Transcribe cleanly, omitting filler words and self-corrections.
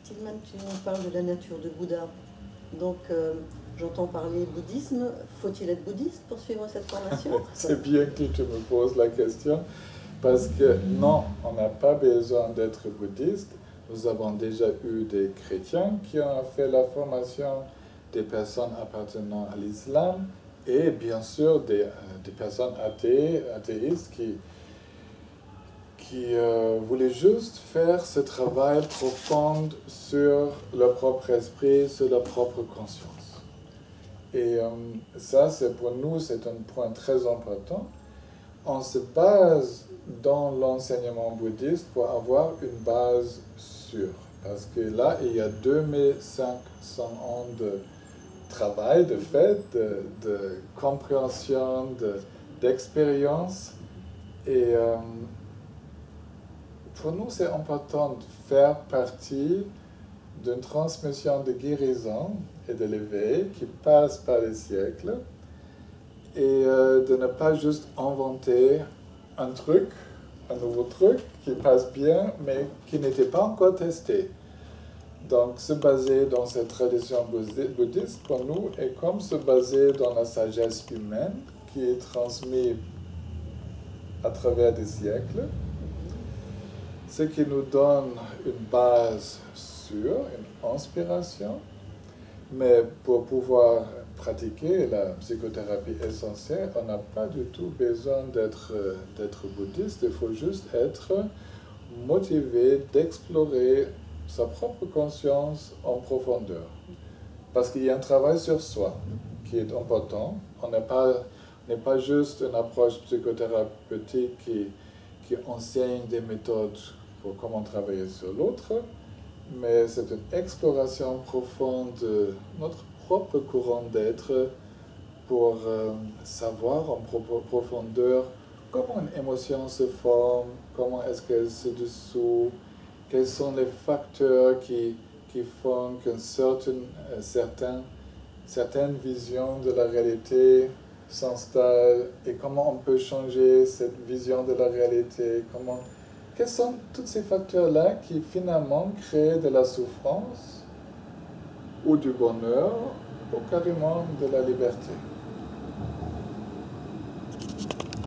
Tilman, tu nous parles de la nature de Bouddha. Donc, j'entends parler bouddhisme. Faut-il être bouddhiste pour suivre cette formation? C'est bien que tu me poses la question, parce que non, on n'a pas besoin d'être bouddhiste. Nous avons déjà eu des chrétiens qui ont fait la formation, des personnes appartenant à l'islam, et bien sûr des personnes athéistes qui voulaient juste faire ce travail profond sur leur propre esprit, sur leur propre conscience. Et ça, pour nous, c'est un point très important. On se base dans l'enseignement bouddhiste pour avoir une base sûre. Parce que là, il y a 2500 ans de travail, de fait, de compréhension, d'expérience. Et pour nous, c'est important de faire partie d'une transmission de guérison et de l'éveil qui passe par les siècles, et de ne pas juste inventer un nouveau truc qui passe bien, mais qui n'était pas encore testé. Donc, se baser dans cette tradition bouddhiste, pour nous, est comme se baser dans la sagesse humaine qui est transmise à travers des siècles, ce qui nous donne une base sûre, une inspiration, mais pour pouvoir pratiquer la psychothérapie essentielle, on n'a pas du tout besoin d'être bouddhiste, il faut juste être motivé d'explorer sa propre conscience en profondeur. Parce qu'il y a un travail sur soi qui est important. On n'est pas juste une approche psychothérapeutique qui enseigne des méthodes pour comment travailler sur l'autre, mais c'est une exploration profonde de notre propre courant d'être pour savoir en profondeur comment une émotion se forme, comment est-ce qu'elle se dissout, quels sont les facteurs qui font qu'une certaine vision de la réalité s'installe, et comment on peut changer cette vision de la réalité, quels sont tous ces facteurs-là qui finalement créent de la souffrance ou du bonheur ou carrément de la liberté.